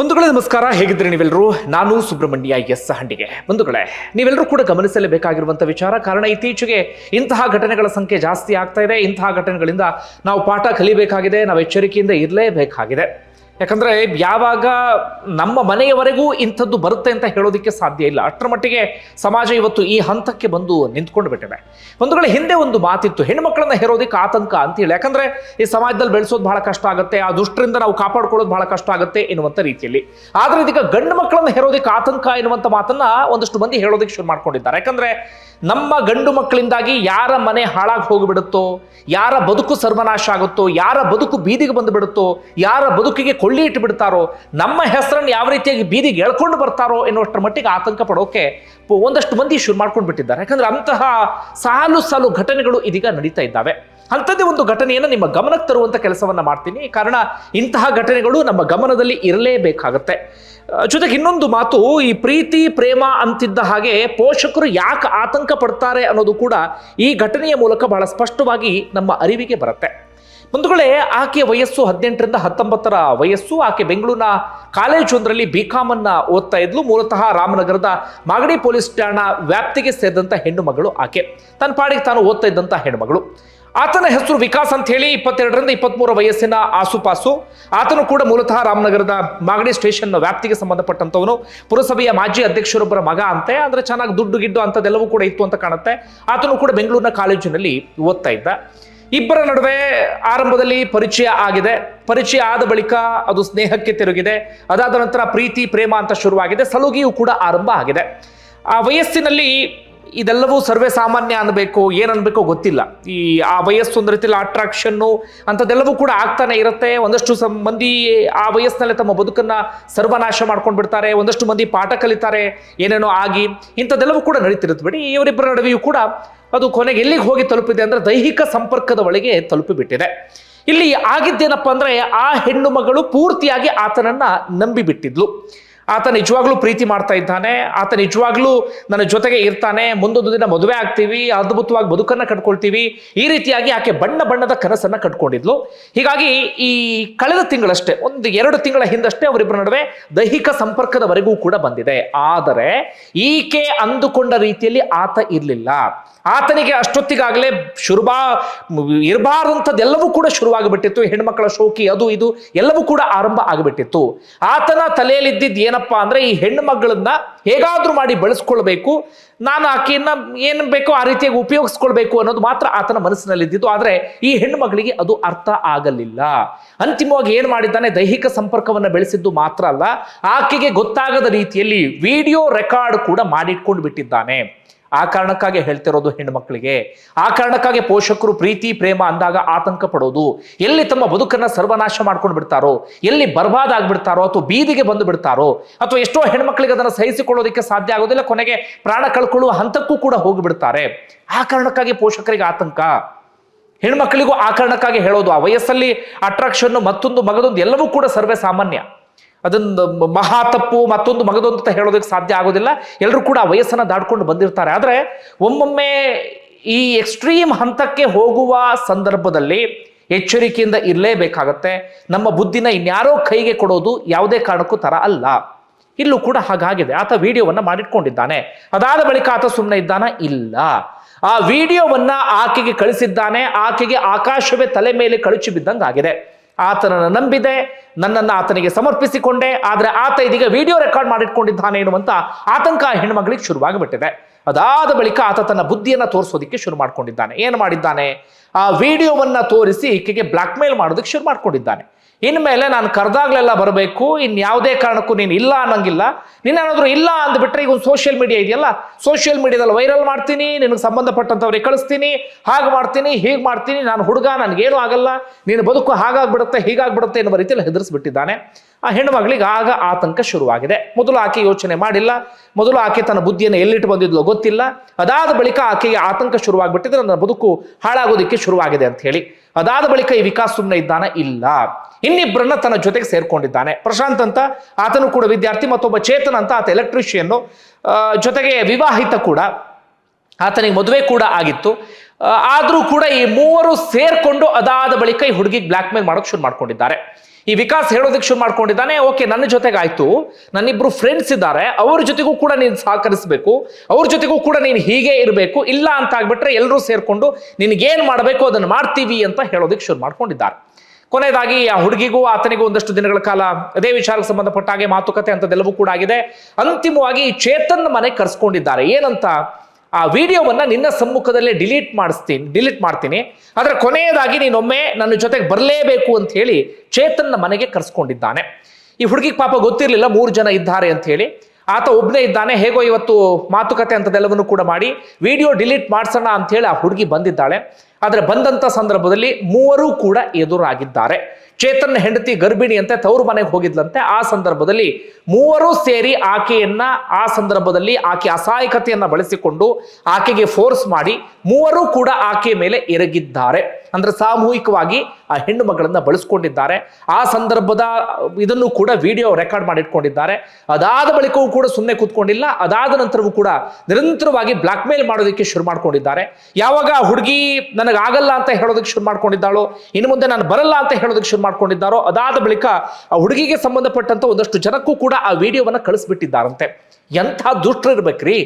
ಬಂಧುಗಳೇ ನಮಸ್ಕಾರ, ಹೇಗಿದ್ರೆ ನೀವೆಲ್ಲರೂ? ನಾನು ಸುಬ್ರಹ್ಮಣ್ಯ ಎಸ್ ಹಂಡಿಗೆ. ಬಂಧುಗಳೇ, ನೀವೆಲ್ಲರೂ ಕೂಡ ಗಮನಿಸಲೇಬೇಕಾಗಿರುವಂಥ ವಿಚಾರ. ಕಾರಣ ಇತ್ತೀಚೆಗೆ ಇಂತಹ ಘಟನೆಗಳ ಸಂಖ್ಯೆ ಜಾಸ್ತಿ ಆಗ್ತಾ ಇದೆ. ಇಂತಹ ಘಟನೆಗಳಿಂದ ನಾವು ಪಾಠ ಕಲಿಬೇಕಾಗಿದೆ, ನಾವು ಎಚ್ಚರಿಕೆಯಿಂದ ಇರಲೇಬೇಕಾಗಿದೆ. ಯಾಕಂದರೆ ಯಾವಾಗ ನಮ್ಮ ಮನೆಯವರೆಗೂ ಇಂಥದ್ದು ಬರುತ್ತೆ ಅಂತ ಹೇಳೋದಕ್ಕೆ ಸಾಧ್ಯ ಇಲ್ಲ. ಅಷ್ಟರ ಮಟ್ಟಿಗೆ ಸಮಾಜ ಇವತ್ತು ಈ ಹಂತಕ್ಕೆ ಬಂದು ನಿಂತ್ಕೊಂಡು ಬಿಟ್ಟಿದೆ. ಬಂಧುಗಳ ಹಿಂದೆ ಒಂದು ಮಾತಿತ್ತು, ಹೆಣ್ಮಕ್ಳನ್ನ ಹೇರೋದಕ್ಕೆ ಆತಂಕ ಅಂತೇಳಿ. ಯಾಕಂದರೆ ಈ ಸಮಾಜದಲ್ಲಿ ಬೆಳೆಸೋದು ಬಹಳ ಕಷ್ಟ ಆಗುತ್ತೆ, ಆ ದುಷ್ಟರಿಂದ ನಾವು ಕಾಪಾಡ್ಕೊಳ್ಳೋದು ಬಹಳ ಕಷ್ಟ ಆಗುತ್ತೆ ಎನ್ನುವಂಥ ರೀತಿಯಲ್ಲಿ. ಆದರೆ ಇದೀಗ ಗಂಡು ಮಕ್ಕಳನ್ನ ಹೇರೋದಕ್ಕೆ ಆತಂಕ ಎನ್ನುವಂಥ ಮಾತನ್ನ ಒಂದಷ್ಟು ಮಂದಿ ಹೇಳೋದಕ್ಕೆ ಶುರು ಮಾಡ್ಕೊಂಡಿದ್ದಾರೆ. ಯಾಕಂದರೆ ನಮ್ಮ ಗಂಡು ಮಕ್ಕಳಿಂದಾಗಿ ಯಾರ ಮನೆ ಹಾಳಾಗಿ ಹೋಗಿಬಿಡುತ್ತೋ, ಯಾರ ಬದುಕು ಸರ್ವನಾಶ ಆಗುತ್ತೋ, ಯಾರ ಬದುಕು ಬೀದಿಗೆ ಬಂದು ಬಿಡುತ್ತೋ, ಯಾರ ಬದುಕಿಗೆ ಕೊಳ್ಳಿ ಇಟ್ಟು ಬಿಡ್ತಾರೋ, ನಮ್ಮ ಹೆಸರನ್ನು ಯಾವ ರೀತಿಯಾಗಿ ಬೀದಿಗೆ ಎಳ್ಕೊಂಡು ಬರ್ತಾರೋ ಎನ್ನುವಷ್ಟರ ಮಟ್ಟಿಗೆ ಆತಂಕ ಪಡೋಕೆ ಒಂದಷ್ಟು ಮಂದಿ ಶುರು ಮಾಡ್ಕೊಂಡು ಬಿಟ್ಟಿದ್ದಾರೆ. ಯಾಕಂದ್ರೆ ಅಂತಹ ಸಾಲು ಘಟನೆಗಳು ಇದೀಗ ನಡೀತಾ ಇದ್ದಾವೆ. ಅಂಥದ್ದೇ ಒಂದು ಘಟನೆಯನ್ನು ನಿಮ್ಮ ಗಮನಕ್ಕೆ ತರುವಂಥ ಕೆಲಸವನ್ನ ಮಾಡ್ತೀನಿ. ಕಾರಣ ಇಂತಹ ಘಟನೆಗಳು ನಮ್ಮ ಗಮನದಲ್ಲಿ ಇರಲೇಬೇಕಾಗತ್ತೆ. ಜೊತೆಗೆ ಇನ್ನೊಂದು ಮಾತು, ಈ ಪ್ರೀತಿ ಪ್ರೇಮ ಅಂತಿದ್ದ ಹಾಗೆ ಪೋಷಕರು ಯಾಕೆ ಆತಂಕ ಪಡ್ತಾರೆ ಅನ್ನೋದು ಕೂಡ ಈ ಘಟನೆಯ ಮೂಲಕ ಬಹಳ ಸ್ಪಷ್ಟವಾಗಿ ನಮ್ಮ ಅರಿವಿಗೆ ಬರುತ್ತೆ. ಬಂಧುಗಳೇ, ಆಕೆಯ ವಯಸ್ಸು 18ರಿಂದ 19 ವಯಸ್ಸು. ಆಕೆ ಬೆಂಗಳೂರಿನ ಕಾಲೇಜೊಂದರಲ್ಲಿ BCom ಅನ್ನ ಓದ್ತಾ ಇದ್ಲು. ಮೂಲತಃ ರಾಮನಗರದ ಮಾಗಡಿ ಪೊಲೀಸ್ ಠಾಣಾ ವ್ಯಾಪ್ತಿಗೆ ಸೇರಿದಂಥ ಹೆಣ್ಣು ಮಗಳು ಆಕೆ. ತನ್ನ ಪಾಡಿಗೆ ತಾನು ಓದ್ತಾ ಇದ್ದಂಥ ಹೆಣ್ಣುಮಗಳು. ಆತನ ಹೆಸರು ವಿಕಾಸ್ ಅಂತ ಹೇಳಿ, 22ರಿಂದ 23 ವಯಸ್ಸಿನ ಆಸುಪಾಸು. ಆತನು ಕೂಡ ಮೂಲತಃ ರಾಮನಗರದ ಮಾಗಡಿ ಸ್ಟೇಷನ್ ವ್ಯಾಪ್ತಿಗೆ ಸಂಬಂಧಪಟ್ಟಂತವನು. ಪುರಸಭೆಯ ಮಾಜಿ ಅಧ್ಯಕ್ಷರೊಬ್ಬರ ಮಗ ಅಂತೆ. ಅಂದ್ರೆ ಚೆನ್ನಾಗಿ ದುಡ್ಡು ಗಿಡ್ಡು ಅಂಥದ್ದೆಲ್ಲವೂ ಕೂಡ ಇತ್ತು ಅಂತ ಕಾಣುತ್ತೆ. ಆತನು ಕೂಡ ಬೆಂಗಳೂರಿನ ಕಾಲೇಜಿನಲ್ಲಿ ಓದ್ತಾ ಇದ್ದ. ಇಬ್ಬರ ನಡುವೆ ಆರಂಭದಲ್ಲಿ ಪರಿಚಯ ಆಗಿದೆ. ಪರಿಚಯ ಆದ ಬಳಿಕ ಅದು ಸ್ನೇಹಕ್ಕೆ ತಿರುಗಿದೆ. ಅದಾದ ನಂತರ ಪ್ರೀತಿ ಪ್ರೇಮ ಅಂತ ಶುರುವಾಗಿದೆ. ಸಲುಗಿಯೂ ಕೂಡ ಆರಂಭ ಆಗಿದೆ. ಆ ವಯಸ್ಸಿನಲ್ಲಿ ಇದೆಲ್ಲವೂ ಸರ್ವೇ ಸಾಮಾನ್ಯ ಅನ್ಬೇಕು, ಏನನ್ಬೇಕೋ ಗೊತ್ತಿಲ್ಲ. ಆ ವಯಸ್ಸು ಒಂದು ರೀತಿಯಲ್ಲಿ ಅಟ್ರಾಕ್ಷನ್ನು ಅಂಥದ್ದೆಲ್ಲವೂ ಕೂಡ ಆಗ್ತಾನೆ ಇರುತ್ತೆ. ಒಂದಷ್ಟು ಮಂದಿ ಆ ವಯಸ್ಸಿನಲ್ಲೇ ತಮ್ಮ ಬದುಕನ್ನ ಸರ್ವನಾಶ ಮಾಡ್ಕೊಂಡು ಬಿಡ್ತಾರೆ. ಒಂದಷ್ಟು ಮಂದಿ ಪಾಠ ಕಲಿತಾರೆ, ಏನೇನೋ ಆಗಿ ಇಂಥದ್ದೆಲ್ಲವೂ ಕೂಡ ನಡೀತಿರುತ್ತೆ. ಬಿಡಿ, ಇವರಿಬ್ಬರ ನಡುವೆಯೂ ಕೂಡ ಅದು ಕೊನೆಗೆ ಎಲ್ಲಿಗೆ ಹೋಗಿ ತಲುಪಿದೆ ಅಂದ್ರೆ ದೈಹಿಕ ಸಂಪರ್ಕದ ಒಳಗೆ ತಲುಪಿಬಿಟ್ಟಿದೆ. ಇಲ್ಲಿ ಆಗಿದ್ದೇನಪ್ಪ ಅಂದ್ರೆ, ಆ ಹೆಣ್ಣು ಮಗಳು ಪೂರ್ತಿಯಾಗಿ ಆತನನ್ನ ನಂಬಿ ಬಿಟ್ಟಿದ್ಲು. ಆತ ನಿಜವಾಗ್ಲೂ ಪ್ರೀತಿ ಮಾಡ್ತಾ ಇದ್ದಾನೆ, ಆತ ನಿಜವಾಗ್ಲೂ ನನ್ನ ಜೊತೆಗೆ ಇರ್ತಾನೆ, ಮುಂದೊಂದು ದಿನ ಮದುವೆ ಆಗ್ತೀವಿ, ಅದ್ಭುತವಾಗಿ ಬದುಕನ್ನ ಕಟ್ಕೊಳ್ತೀವಿ, ಈ ರೀತಿಯಾಗಿ ಆಕೆ ಬಣ್ಣದ ಕನಸನ್ನ ಕಟ್ಕೊಂಡಿದ್ಲು. ಹೀಗಾಗಿ ಈ ಕಳೆದ ತಿಂಗಳಷ್ಟೇ, 1-2 ತಿಂಗಳ ಹಿಂದಷ್ಟೇ ಅವರಿಬ್ಬರ ನಡುವೆ ದೈಹಿಕ ಸಂಪರ್ಕದವರೆಗೂ ಕೂಡ ಬಂದಿದೆ. ಆದರೆ ಈಕೆ ಅಂದುಕೊಂಡ ರೀತಿಯಲ್ಲಿ ಆತ ಇರಲಿಲ್ಲ. ಆತನಿಗೆ ಅಷ್ಟೊತ್ತಿಗಾಗಲೇ ಇರಬಾರ್ದಂಥದ್ದೆಲ್ಲವೂ ಕೂಡ ಶುರುವಾಗಿಬಿಟ್ಟಿತ್ತು. ಹೆಣ್ಮಕ್ಕಳ ಶೋಕಿ ಅದು ಇದು ಎಲ್ಲವೂ ಕೂಡ ಆರಂಭ ಆಗಿಬಿಟ್ಟಿತ್ತು. ಆತನ ತಲೆಯಲ್ಲಿದ್ದಿದ್ದು ಏನಪ್ಪಾ ಅಂದ್ರೆ, ಈ ಹೆಣ್ಣು ಮಗಳನ್ನ ಹೇಗಾದ್ರೂ ಮಾಡಿ ಬೆಳೆಸ್ಕೊಳ್ಬೇಕು, ನಾನು ಆಕೆಯನ್ನ ಏನ್ ಬೇಕೋ ಆ ರೀತಿಯಾಗಿ ಉಪಯೋಗಿಸ್ಕೊಳ್ಬೇಕು ಅನ್ನೋದು ಮಾತ್ರ ಆತನ ಮನಸ್ಸಿನಲ್ಲಿದ್ದಿದ್ದು. ಆದ್ರೆ ಈ ಹೆಣ್ಣು ಮಗಳಿಗೆ ಅದು ಅರ್ಥ ಆಗಲಿಲ್ಲ. ಅಂತಿಮವಾಗಿ ಏನ್ ಮಾಡಿದ್ದಾನೆ, ದೈಹಿಕ ಸಂಪರ್ಕವನ್ನ ಬೆಳೆಸಿದ್ದು ಮಾತ್ರ ಅಲ್ಲ, ಆಕೆಗೆ ಗೊತ್ತಾಗದ ರೀತಿಯಲ್ಲಿ ವಿಡಿಯೋ ರೆಕಾರ್ಡ್ ಕೂಡ ಮಾಡಿಟ್ಕೊಂಡು ಬಿಟ್ಟಿದ್ದಾನೆ. ಆ ಕಾರಣಕ್ಕಾಗಿ ಹೇಳ್ತಿರೋದು ಹೆಣ್ಣು ಮಕ್ಕಳಿಗೆ. ಆ ಕಾರಣಕ್ಕಾಗಿ ಪೋಷಕರು ಪ್ರೀತಿ ಪ್ರೇಮ ಅಂದಾಗ ಆತಂಕ ಪಡೋದು. ಎಲ್ಲಿ ತಮ್ಮ ಬದುಕನ್ನ ಸರ್ವನಾಶ ಮಾಡ್ಕೊಂಡು ಬಿಡ್ತಾರೋ, ಎಲ್ಲಿ ಬರ್ಬಾದ್ ಆಗ್ಬಿಡ್ತಾರೋ, ಅಥವಾ ಬೀದಿಗೆ ಬಂದು ಬಿಡ್ತಾರೋ, ಅಥವಾ ಎಷ್ಟೋ ಹೆಣ್ಮಕ್ಳಿಗೆ ಅದನ್ನು ಸಹಿಸಿಕೊಳ್ಳೋದಕ್ಕೆ ಸಾಧ್ಯ ಆಗೋದಿಲ್ಲ, ಕೊನೆಗೆ ಪ್ರಾಣ ಕಳ್ಕೊಳ್ಳುವ ಹಂತಕ್ಕೂ ಕೂಡ ಹೋಗಿಬಿಡ್ತಾರೆ. ಆ ಕಾರಣಕ್ಕಾಗಿ ಪೋಷಕರಿಗೆ ಆತಂಕ. ಹೆಣ್ಮಕ್ಳಿಗೂ ಆ ಕಾರಣಕ್ಕಾಗಿ ಹೇಳೋದು. ಆ ವಯಸ್ಸಲ್ಲಿ ಅಟ್ರಾಕ್ಷನ್, ಮತ್ತೊಂದು ಮಗದೊಂದು ಎಲ್ಲವೂ ಕೂಡ ಸರ್ವೇ ಸಾಮಾನ್ಯ. ಅದೊಂದು ಮಹಾ ತಪ್ಪು, ಮತ್ತೊಂದು ಮಗದೊಂದು ಅಂತ ಹೇಳೋದಕ್ಕೆ ಸಾಧ್ಯ ಆಗೋದಿಲ್ಲ. ಎಲ್ಲರೂ ಕೂಡ ಆ ವಯಸ್ಸನ್ನ ದಾಟ್ಕೊಂಡು ಬಂದಿರ್ತಾರೆ. ಆದರೆ ಒಮ್ಮೊಮ್ಮೆ ಈ ಎಕ್ಸ್ಟ್ರೀಮ್ ಹಂತಕ್ಕೆ ಹೋಗುವ ಸಂದರ್ಭದಲ್ಲಿ ಎಚ್ಚರಿಕೆಯಿಂದ ಇರಲೇಬೇಕಾಗತ್ತೆ. ನಮ್ಮ ಬುದ್ಧಿನ ಇನ್ಯಾರೋ ಕೈಗೆ ಕೊಡೋದು ಯಾವುದೇ ಕಾರಣಕ್ಕೂ ತರ ಅಲ್ಲ. ಇಲ್ಲೂ ಕೂಡ ಹಾಗಾಗಿದೆ. ಆತ ವಿಡಿಯೋವನ್ನ ಮಾಡಿಟ್ಕೊಂಡಿದ್ದಾನೆ. ಅದಾದ ಬಳಿಕ ಆತ ಸುಮ್ಮನೆ ಇದ್ದಾನ? ಇಲ್ಲ. ಆ ವಿಡಿಯೋವನ್ನ ಆಕೆಗೆ ಕಳಿಸಿದ್ದಾನೆ. ಆಕೆಗೆ ಆಕಾಶವೇ ತಲೆ ಮೇಲೆ ಕಳಚಿ ಬಿದ್ದಂಗೆ ಆಗಿದೆ. ಆತನನ್ನು ನಂಬಿದೆ, ನನ್ನನ್ನು ಆತನಿಗೆ ಸಮರ್ಪಿಸಿಕೊಂಡೆ. ಆದ್ರೆ ಆತ ಇದೀಗ ವಿಡಿಯೋ ರೆಕಾರ್ಡ್ ಮಾಡಿಟ್ಕೊಂಡಿದ್ದಾನೆ ಎನ್ನುವಂತ ಆತಂಕ ಹೆಣ್ಮಗಳಿಗೆ ಶುರುವಾಗಿಬಿಟ್ಟಿದೆ. ಅದಾದ ಬಳಿಕ ಆತ ತನ್ನ ಬುದ್ಧಿಯನ್ನ ತೋರಿಸೋದಿಕ್ಕೆ ಶುರು ಮಾಡ್ಕೊಂಡಿದ್ದಾನೆ. ಏನು ಮಾಡಿದ್ದಾನೆ, ಆ ವಿಡಿಯೋವನ್ನ ತೋರಿಸಿ ಈಕೆಗೆ ಬ್ಲಾಕ್ ಮೇಲ್ ಮಾಡೋದಕ್ಕೆ ಶುರು ಮಾಡ್ಕೊಂಡಿದ್ದಾನೆ. ಇನ್ಮೇಲೆ ನಾನು ಕರೆದಾಗ್ಲೆಲ್ಲ ಬರಬೇಕು, ಇನ್ಯಾವುದೇ ಕಾರಣಕ್ಕೂ ನೀನು ಇಲ್ಲ ಅನ್ನಂಗಿಲ್ಲ. ನೀನೇನಾದ್ರೂ ಇಲ್ಲ ಅಂದ್ಬಿಟ್ರೆ, ಈಗ ಒಂದು ಸೋಷಿಯಲ್ ಮೀಡಿಯಾ ಇದೆಯಲ್ಲ, ಸೋಷಿಯಲ್ ಮೀಡಿಯಾದಲ್ಲಿ ವೈರಲ್ ಮಾಡ್ತೀನಿ, ನಿನಗೆ ಸಂಬಂಧಪಟ್ಟಂಥವ್ರಿಗೆ ಕಳಿಸ್ತೀನಿ, ಹಾಗೆ ಮಾಡ್ತೀನಿ, ಹೀಗೆ ಮಾಡ್ತೀನಿ, ನಾನು ಹುಡುಗ, ನನಗೇನು ಆಗಲ್ಲ, ನೀನು ಬದುಕು ಹಾಗಾಗ್ಬಿಡುತ್ತೆ ಹೀಗಾಗ್ಬಿಡುತ್ತೆ ಎನ್ನುವ ರೀತಿಯಲ್ಲಿ ಹೆದರಿಸ್ಬಿಟ್ಟಿದ್ದಾನೆ. ಆ ಹೆಣ್ಣು ಮಗಳಿಗೆ ಆಗ ಆತಂಕ ಶುರುವಾಗಿದೆ. ಮೊದಲು ಆಕೆ ಯೋಚನೆ ಮಾಡಿಲ್ಲ, ಮೊದಲು ಆಕೆ ತನ್ನ ಬುದ್ಧಿಯನ್ನು ಎಲ್ಲಿಟ್ಟು ಬಂದಿದ್ಲೋ ಗೊತ್ತಿಲ್ಲ. ಅದಾದ ಬಳಿಕ ಆಕೆಗೆ ಆತಂಕ ಶುರುವಾಗ್ಬಿಟ್ಟಿದ್ರೆ ನನ್ನ ಬದುಕು ಹಾಳಾಗೋದಿಕ್ಕೆ ಶುರುವಾಗಿದೆ ಅಂತ ಹೇಳಿ. ಅದಾದ ಬಳಿಕ ಈ ವಿಕಾಸ್ ಸುಮ್ಮನೆ ಇದ್ದಾನ? ಇಲ್ಲ. ಇನ್ನಿಬ್ಬರನ್ನ ತನ್ನ ಜೊತೆಗೆ ಸೇರ್ಕೊಂಡಿದ್ದಾನೆ. ಪ್ರಶಾಂತ್ ಅಂತ ಆತನು ಕೂಡ ವಿದ್ಯಾರ್ಥಿ, ಮತ್ತೊಬ್ಬ ಚೇತನ್ ಅಂತ ಆತ ಎಲೆಕ್ಟ್ರಿಷಿಯನ್ನು, ಜೊತೆಗೆ ವಿವಾಹಿತ ಕೂಡ, ಆತನಿಗೆ ಮದುವೆ ಕೂಡ ಆಗಿತ್ತು. ಆದ್ರೂ ಕೂಡ ಈ ಮೂವರು ಸೇರ್ಕೊಂಡು ಅದಾದ ಬಳಿಕ ಈ ಹುಡುಗಿಗೆ ಬ್ಲಾಕ್ ಮೇಲ್ ಮಾಡೋಕೆ ಶುರು ಮಾಡ್ಕೊಂಡಿದ್ದಾರೆ. ಈ ವಿಕಾಸ್ ಹೇಳೋದಕ್ಕೆ ಶುರು ಮಾಡ್ಕೊಂಡಿದ್ದಾನೆ, ಓಕೆ ನನ್ನ ಜೊತೆಗಾಯ್ತು, ನನ್ನಿಬ್ರು ಫ್ರೆಂಡ್ಸ್ ಇದ್ದಾರೆ, ಅವ್ರ ಜೊತೆಗೂ ಕೂಡ ನೀನು ಸಹಕರಿಸಬೇಕು, ಅವ್ರ ಜೊತೆಗೂ ಕೂಡ ನೀನು ಹೀಗೆ ಇರಬೇಕು, ಇಲ್ಲ ಅಂತ ಆಗ್ಬಿಟ್ರೆ ಎಲ್ಲರೂ ಸೇರ್ಕೊಂಡು ನಿನಗೇನ್ ಮಾಡಬೇಕು ಅದನ್ನು ಮಾಡ್ತೀವಿ ಅಂತ ಹೇಳೋದಕ್ಕೆ ಶುರು ಮಾಡ್ಕೊಂಡಿದ್ದಾರೆ. ಕೊನೆಯದಾಗಿ ಆ ಹುಡುಗಿಗೂ ಆತನಿಗೂ ಒಂದಷ್ಟು ದಿನಗಳ ಕಾಲ ಅದೇ ವಿಚಾರಕ್ಕೆ ಸಂಬಂಧಪಟ್ಟ ಹಾಗೆ ಮಾತುಕತೆ ಅಂತದೆಲ್ಲವೂ ಕೂಡ ಆಗಿದೆ. ಅಂತಿಮವಾಗಿ ಚೇತನ್ ಮನೆ ಕರೆಸ್ಕೊಂಡಿದ್ದಾರೆ. ಏನಂತ, ಆ ವಿಡಿಯೋವನ್ನ ನಿನ್ನ ಸಮ್ಮುಖದಲ್ಲೇ ಡಿಲೀಟ್ ಮಾಡ್ತೀನಿ, ಆದ್ರೆ ಕೊನೆಯದಾಗಿ ನೀನೊಮ್ಮೆ ನನ್ನ ಜೊತೆಗೆ ಬರಲೇಬೇಕು ಅಂತ ಹೇಳಿ ಚೇತನ್ನ ಮನೆಗೆ ಕರೆಸ್ಕೊಂಡಿದ್ದಾನೆ. ಈ ಹುಡುಗಿಗೆ ಪಾಪ ಗೊತ್ತಿರಲಿಲ್ಲ 3 ಜನ ಇದ್ದಾರೆ ಅಂತ ಹೇಳಿ. ಆತ ಒಬ್ಬನೇ ಇದ್ದಾನೆ. ಹೇಗೋ ಇವತ್ತು ಮಾತುಕತೆ ಅಂತದೆಲ್ಲವನ್ನು ಕೂಡ ಮಾಡಿ ವಿಡಿಯೋ ಡಿಲೀಟ್ ಮಾಡ್ಸೋಣ ಅಂತ ಹೇಳಿ ಆ ಹುಡುಗಿ ಬಂದಿದ್ದಾಳೆ. ಆದ್ರೆ ಬಂದಂತ ಸಂದರ್ಭದಲ್ಲಿ 3 ಕೂಡ ಎದುರಾಗಿದ್ದಾರೆ. ಚೇತನ್ ಹೆಂಡತಿ ಗರ್ಭಿಣಿ ಅಂತೆ ತವರು ಮನೆಗೆ ಹೋಗಿದ್ಲಂತೆ. ಆ ಸಂದರ್ಭದಲ್ಲಿ 3 ಸೇರಿ ಆಕೆಯನ್ನ ಆ ಸಂದರ್ಭದಲ್ಲಿ ಆಕೆ ಅಸಹಾಯಕತೆಯನ್ನ ಬಳಸಿಕೊಂಡು ಆಕೆಗೆ ಫೋರ್ಸ್ ಮಾಡಿ 3 ಕೂಡ ಆಕೆಯ ಮೇಲೆ ಎರಗಿದ್ದಾರೆ. ಅಂದ್ರೆ ಸಾಮೂಹಿಕವಾಗಿ ಆ ಹೆಣ್ಣು ಮಗಳನ್ನ ಬಳಸ್ಕೊಂಡಿದ್ದಾರೆ. ಆ ಸಂದರ್ಭದ ಇದನ್ನು ಕೂಡ ವಿಡಿಯೋ ರೆಕಾರ್ಡ್ ಮಾಡಿ ಇಟ್ಕೊಂಡಿದ್ದಾರೆ. ಅದಾದ ಬಳಿಕವೂ ಕೂಡ ಸುಮ್ಮನೆ ಕೂತ್ಕೊಂಡಿಲ್ಲ. ಅದಾದ ನಂತರವೂ ಕೂಡ ನಿರಂತರವಾಗಿ ಬ್ಲಾಕ್ ಮೇಲ್ ಮಾಡೋದಕ್ಕೆ ಶುರು ಮಾಡ್ಕೊಂಡಿದ್ದಾರೆ. ಯಾವಾಗ ಹುಡುಗಿ ನನಗಾಗಲ್ಲ ಅಂತ ಹೇಳೋದಕ್ಕೆ ಶುರು ಮಾಡ್ಕೊಂಡಿದ್ದಾಳೋ, ಇನ್ನು ಮುಂದೆ ನಾನು ಬರಲ್ಲ ಅಂತ ಹೇಳೋದಕ್ಕೆ ಶುರು ಮಾಡ್ಕೊಂಡಿದ್ದಾರೋ, ಅದಾದ ಬಳಿಕ ಆ ಹುಡುಗಿಗೆ ಸಂಬಂಧಪಟ್ಟಂತ ಒಂದಷ್ಟು ಜನಕ್ಕೂ ಕೂಡ ಆ ವಿಡಿಯೋವನ್ನ ಕಳಿಸ್ಬಿಟ್ಟಿದ್ದಾರಂತೆ. ಎಂಥ ದುಷ್ಟರು ಇರ್ಬೇಕ್ರಿ.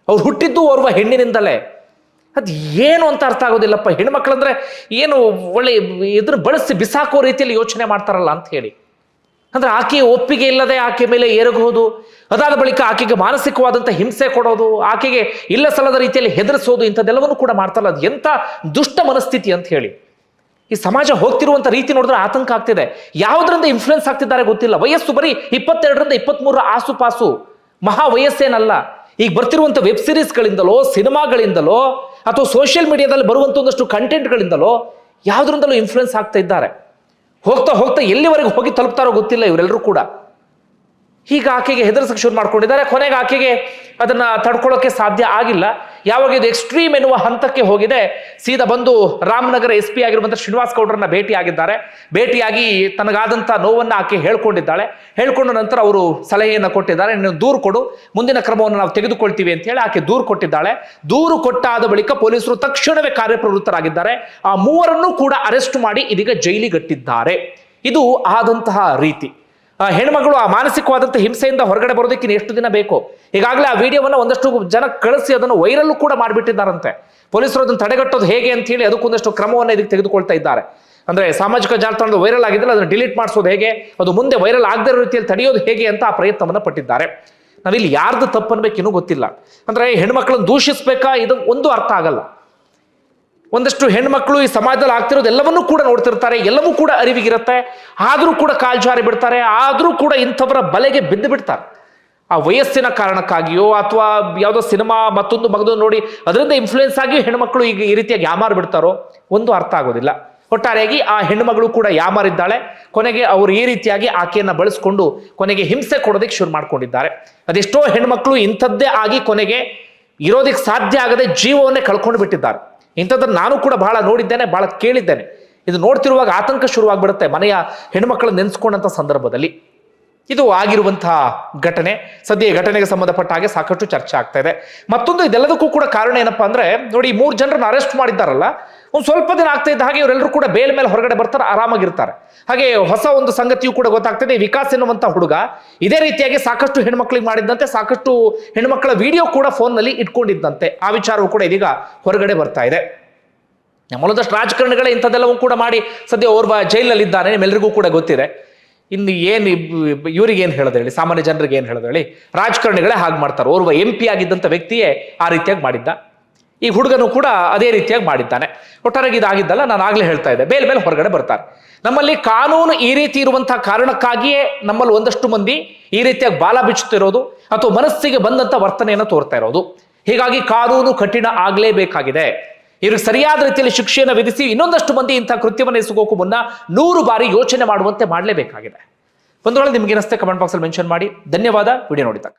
ಅವ್ರು ಹುಟ್ಟಿದ್ದು ಓರ್ವ ಹೆಣ್ಣಿನಿಂದಲೇ. ಅದು ಏನು ಅಂತ ಅರ್ಥ ಆಗೋದಿಲ್ಲಪ್ಪ. ಹೆಣ್ಮಕ್ಳಂದ್ರೆ ಏನು ಒಳ್ಳೆ ಇದನ್ನು ಬಳಸಿ ಬಿಸಾಕೋ ರೀತಿಯಲ್ಲಿ ಯೋಚನೆ ಮಾಡ್ತಾರಲ್ಲ ಅಂತ ಹೇಳಿ. ಅಂದ್ರೆ ಆಕೆಯ ಒಪ್ಪಿಗೆ ಇಲ್ಲದೆ ಆಕೆ ಮೇಲೆ ಎರಗೋದು, ಅದಾದ ಬಳಿಕ ಆಕೆಗೆ ಮಾನಸಿಕವಾದಂಥ ಹಿಂಸೆ ಕೊಡೋದು, ಆಕೆಗೆ ಇಲ್ಲ ಸಲ್ಲದ ರೀತಿಯಲ್ಲಿ ಹೆದರಿಸೋದು, ಇಂಥದ್ದೆಲ್ಲವನ್ನು ಕೂಡ ಮಾಡ್ತಾರಲ್ಲ. ಅದು ಎಂಥ ದುಷ್ಟ ಮನಸ್ಥಿತಿ ಅಂತ ಹೇಳಿ. ಈ ಸಮಾಜ ಹೋಗ್ತಿರುವಂಥ ರೀತಿ ನೋಡಿದ್ರೆ ಆತಂಕ ಆಗ್ತಿದೆ. ಯಾವುದರಿಂದ ಇನ್ಫ್ಲುಯೆನ್ಸ್ ಆಗ್ತಿದ್ದಾರೆ ಗೊತ್ತಿಲ್ಲ. ವಯಸ್ಸು ಬರೀ 22ರಿಂದ 23 ಆಸುಪಾಸು, ಮಹಾ ವಯಸ್ಸೇನಲ್ಲ. ಈಗ ಬರ್ತಿರುವಂಥ ವೆಬ್ ಸಿರೀಸ್ಗಳಿಂದಲೋ, ಸಿನಿಮಾಗಳಿಂದಲೋ, ಅಥವಾ ಸೋಷಿಯಲ್ ಮೀಡಿಯಾದಲ್ಲಿ ಬರುವಂಥ ಒಂದಷ್ಟು ಕಂಟೆಂಟ್ಗಳಿಂದಲೋ ಯಾವುದರಿಂದಲೂ ಇನ್ಫ್ಲುಯೆನ್ಸ್ ಆಗ್ತಾ ಇದ್ದಾರೆ. ಹೋಗ್ತಾ ಹೋಗ್ತಾ ಎಲ್ಲಿವರೆಗೆ ಹೋಗಿ ತಲುಪ್ತಾರೋ ಗೊತ್ತಿಲ್ಲ ಇವರೆಲ್ಲರೂ ಕೂಡ. ಈಗ ಆಕೆಗೆ ಹೆದರ್ಸಕ್ಕೆ ಶುರು ಮಾಡ್ಕೊಂಡಿದ್ದಾರೆ. ಕೊನೆಗೆ ಆಕೆಗೆ ಅದನ್ನ ತಡ್ಕೊಳ್ಳೋಕೆ ಸಾಧ್ಯ ಆಗಿಲ್ಲ. ಯಾವಾಗ ಇದು ಎಕ್ಸ್ಟ್ರೀಮ್ ಎನ್ನುವ ಹಂತಕ್ಕೆ ಹೋಗಿದೆ, ಸೀದಾ ಬಂದು ರಾಮನಗರ SP ಆಗಿರುವಂಥ ಶ್ರೀನಿವಾಸ್ ಗೌಡ್ರನ್ನ ಭೇಟಿಯಾಗಿದ್ದಾರೆ. ಭೇಟಿಯಾಗಿ ತನಗಾದಂಥ ನೋವನ್ನು ಆಕೆ ಹೇಳ್ಕೊಂಡಿದ್ದಾಳೆ. ಹೇಳ್ಕೊಂಡ ನಂತರ ಅವರು ಸಲಹೆಯನ್ನು ಕೊಟ್ಟಿದ್ದಾರೆ, ನೀನು ದೂರು ಕೊಡು, ಮುಂದಿನ ಕ್ರಮವನ್ನು ನಾವು ತೆಗೆದುಕೊಳ್ತೀವಿ ಅಂತ ಹೇಳಿ ಆಕೆ ದೂರು ಕೊಟ್ಟಿದ್ದಾಳೆ. ದೂರು ಕೊಟ್ಟಾದ ಬಳಿಕ ಪೊಲೀಸರು ತಕ್ಷಣವೇ ಕಾರ್ಯಪ್ರವೃತ್ತರಾಗಿದ್ದಾರೆ. ಆ 3ರನ್ನೂ ಕೂಡ ಅರೆಸ್ಟ್ ಮಾಡಿ ಇದೀಗ ಜೈಲಿಗಟ್ಟಿದ್ದಾರೆ. ಇದು ಆದಂತಹ ರೀತಿ. ಹೆಣ್ಮಗಳು ಆ ಮಾನಸಿಕವಾದಂಥ ಹಿಂಸೆಯಿಂದ ಹೊರಗಡೆ ಬರೋದಕ್ಕೆ ಎಷ್ಟು ದಿನ ಬೇಕು. ಈಗಾಗಲೇ ಆ ವಿಡಿಯೋವನ್ನು ಒಂದಷ್ಟು ಜನ ಕಳಿಸಿ ಅದನ್ನು ವೈರಲ್ ಕೂಡ ಮಾಡಿಬಿಟ್ಟಿದ್ದಾರಂತೆ. ಪೊಲೀಸರು ಅದನ್ನು ತಡೆಗಟ್ಟೋದು ಹೇಗೆ ಅಂತ ಹೇಳಿ ಅದಕ್ಕೊಂದಷ್ಟು ಕ್ರಮವನ್ನು ಇದಕ್ಕೆ ತೆಗೆದುಕೊಳ್ತಾ ಇದ್ದಾರೆ. ಅಂದ್ರೆ ಸಾಮಾಜಿಕ ಜಾಲತಾಣದ ವೈರಲ್ ಆಗಿದ್ರೆ ಅದನ್ನು ಡಿಲೀಟ್ ಮಾಡಿಸೋದು ಹೇಗೆ, ಅದು ಮುಂದೆ ವೈರಲ್ ಆಗದೇ ಇರೋ ರೀತಿಯಲ್ಲಿ ತಡೆಯೋದು ಹೇಗೆ ಅಂತ ಆ ಪ್ರಯತ್ನವನ್ನು ಪಟ್ಟಿದ್ದಾರೆ. ನಾವಿಲ್ಲಿ ಯಾರ್ದು ತಪ್ಪನ್ಬೇಕು ಇನ್ನೂ ಗೊತ್ತಿಲ್ಲ. ಅಂದ್ರೆ ಹೆಣ್ಮಕ್ಳನ್ನು ದೂಷಿಸ್ಬೇಕಾ, ಇದು ಒಂದು ಅರ್ಥ ಆಗಲ್ಲ. ಒಂದಷ್ಟು ಹೆಣ್ಮಕ್ಳು ಈ ಸಮಾಜದಲ್ಲಿ ಆಗ್ತಿರೋದು ಎಲ್ಲವನ್ನೂ ಕೂಡ ನೋಡ್ತಿರ್ತಾರೆ, ಎಲ್ಲವೂ ಕೂಡ ಅರಿವಿಗಿರುತ್ತೆ. ಆದರೂ ಕೂಡ ಕಾಲ್ಜಾರಿ ಬಿಡ್ತಾರೆ, ಆದರೂ ಕೂಡ ಇಂಥವರ ಬಲೆಗೆ ಬಿದ್ದು ಬಿಡ್ತಾರೆ. ಆ ವಯಸ್ಸಿನ ಕಾರಣಕ್ಕಾಗಿಯೋ ಅಥವಾ ಯಾವುದೋ ಸಿನಿಮಾ ಮತ್ತೊಂದು ಮಗದೊಂದು ನೋಡಿ ಅದರಿಂದ ಇನ್ಫ್ಲುಯೆನ್ಸ್ ಆಗಿ ಹೆಣ್ಮಕ್ಳು ಈಗ ಈ ರೀತಿಯಾಗಿ ಯಾಮಾರು ಬಿಡ್ತಾರೋ ಒಂದು ಅರ್ಥ ಆಗೋದಿಲ್ಲ. ಒಟ್ಟಾರೆಯಾಗಿ ಆ ಹೆಣ್ಣುಮಗಳು ಕೂಡ ಯಾಮಾರಿದ್ದಾಳೆ. ಕೊನೆಗೆ ಅವರು ಈ ರೀತಿಯಾಗಿ ಆಕೆಯನ್ನ ಬಳಸ್ಕೊಂಡು ಕೊನೆಗೆ ಹಿಂಸೆ ಕೊಡೋದಕ್ಕೆ ಶುರು ಮಾಡ್ಕೊಂಡಿದ್ದಾರೆ. ಅದೆಷ್ಟೋ ಹೆಣ್ಮಕ್ಳು ಇಂಥದ್ದೇ ಆಗಿ ಕೊನೆಗೆ ಇರೋದಕ್ಕೆ ಸಾಧ್ಯ ಆಗದೆ ಜೀವವನ್ನೇ ಕಳ್ಕೊಂಡು ಬಿಟ್ಟಿದ್ದಾರೆ. ಇಂಥದ್ದನ್ನು ನಾನು ಕೂಡ ಬಹಳ ನೋಡಿದ್ದೇನೆ, ಬಹಳ ಕೇಳಿದ್ದೇನೆ. ಇದು ನೋಡ್ತಿರುವಾಗ ಆತಂಕ ಶುರುವಾಗ್ಬಿಡುತ್ತೆ ಮನೆಯ ಹೆಣ್ಮಕ್ಳನ್ನ ನೆನೆಸ್ಕೊಂಡಂಥ ಸಂದರ್ಭದಲ್ಲಿ. ಇದು ಆಗಿರುವಂತಹ ಘಟನೆ. ಸದ್ಯ ಈ ಘಟನೆಗೆ ಸಂಬಂಧಪಟ್ಟ ಹಾಗೆ ಸಾಕಷ್ಟು ಚರ್ಚೆ ಆಗ್ತಾ ಇದೆ. ಮತ್ತೊಂದು ಇದೆಲ್ಲದಕ್ಕೂ ಕೂಡ ಕಾರಣ ಏನಪ್ಪಾ ಅಂದ್ರೆ, ನೋಡಿ 3 ಜನರನ್ನ ಅರೆಸ್ಟ್ ಮಾಡಿದ್ದಾರಲ್ಲ, ಒಂದು ಸ್ವಲ್ಪ ದಿನ ಆಗ್ತಾ ಇದ್ದ ಹಾಗೆ ಇವರೆಲ್ಲರೂ ಕೂಡ ಬೇಲ್ ಮೇಲೆ ಹೊರಗಡೆ ಬರ್ತಾರೆ, ಆರಾಮಾಗಿರ್ತಾರೆ. ಹಾಗೆ ಹೊಸ ಒಂದು ಸಂಗತಿಯು ಕೂಡ ಗೊತ್ತಾಗ್ತದೆ. ವಿಕಾಸ್ ಎನ್ನುವಂತ ಹುಡುಗ ಇದೇ ರೀತಿಯಾಗಿ ಸಾಕಷ್ಟು ಹೆಣ್ಮಕ್ಳಿಗೆ ಮಾಡಿದ್ದಂತೆ, ಸಾಕಷ್ಟು ಹೆಣ್ಮಕ್ಳ ವಿಡಿಯೋ ಕೂಡ ಫೋನ್ನಲ್ಲಿ ಇಟ್ಕೊಂಡಿದ್ದಂತೆ. ಆ ವಿಚಾರವೂ ಕೂಡ ಇದೀಗ ಹೊರಗಡೆ ಬರ್ತಾ ಇದೆ. ನಮ್ಮಲ್ಲದಷ್ಟು ರಾಜಕಾರಣಿಗಳೇ ಇಂಥದ್ದೆಲ್ಲವೂ ಕೂಡ ಮಾಡಿ ಸದ್ಯ ಓರ್ವ ಜೈಲಲ್ಲಿದ್ದಾನೆ, ನಿಮ್ಮೆಲ್ಲರಿಗೂ ಕೂಡ ಗೊತ್ತಿದೆ. ಇನ್ನು ಏನು ಇವ್ರಿಗೆ ಏನು ಹೇಳೋದು ಹೇಳಿ, ಸಾಮಾನ್ಯ ಜನರಿಗೆ ಏನು ಹೇಳೋದು ಹೇಳಿ. ರಾಜಕಾರಣಿಗಳೇ ಹಾಗೆ ಮಾಡ್ತಾರೆ. ಓರ್ವ MP ಆಗಿದ್ದಂಥ ವ್ಯಕ್ತಿಯೇ ಆ ರೀತಿಯಾಗಿ ಮಾಡಿದ್ದ. ಈ ಹುಡುಗನು ಕೂಡ ಅದೇ ರೀತಿಯಾಗಿ ಮಾಡಿದ್ದಾನೆ. ಒಟ್ಟಾರೆಗೆ ಇದಾಗಿದ್ದಲ್ಲ, ನಾನು ಆಗ್ಲೇ ಹೇಳ್ತಾ ಇದ್ದೆ, ಬೇಲ್ ಮೇಲೆ ಹೊರಗಡೆ ಬರ್ತಾರೆ. ನಮ್ಮಲ್ಲಿ ಕಾನೂನು ಈ ರೀತಿ ಇರುವಂತಹ ಕಾರಣಕ್ಕಾಗಿಯೇ ನಮ್ಮಲ್ಲಿ ಒಂದಷ್ಟು ಮಂದಿ ಈ ರೀತಿಯಾಗಿ ಬಾಲ ಬಿಚ್ಚುತ್ತಿರೋದು ಅಥವಾ ಮನಸ್ಸಿಗೆ ಬಂದಂತ ವರ್ತನೆಯನ್ನು ತೋರ್ತಾ ಇರೋದು. ಹೀಗಾಗಿ ಕಾನೂನು ಕಠಿಣ ಆಗಲೇಬೇಕಾಗಿದೆ. ಇವ್ರಿಗೆ ಸರಿಯಾದ ರೀತಿಯಲ್ಲಿ ಶಿಕ್ಷೆಯನ್ನು ವಿಧಿಸಿ ಇನ್ನೊಂದಷ್ಟು ಮಂದಿ ಇಂತಹ ಕೃತ್ಯವನ್ನು ಎಸಗೋಕು ಮುನ್ನ 100 ಬಾರಿ ಯೋಚನೆ ಮಾಡುವಂತೆ ಮಾಡಲೇಬೇಕಾಗಿದೆ. ಒಂದು ವೇಳೆ ನಿಮ್ಗೆ ಏನಿಸುತ್ತೆ ಕಮೆಂಟ್ ಬಾಕ್ಸ್ ಅಲ್ಲಿ ಮೆನ್ಷನ್ ಮಾಡಿ. ಧನ್ಯವಾದ ವಿಡಿಯೋ ನೋಡಿದಾಗ.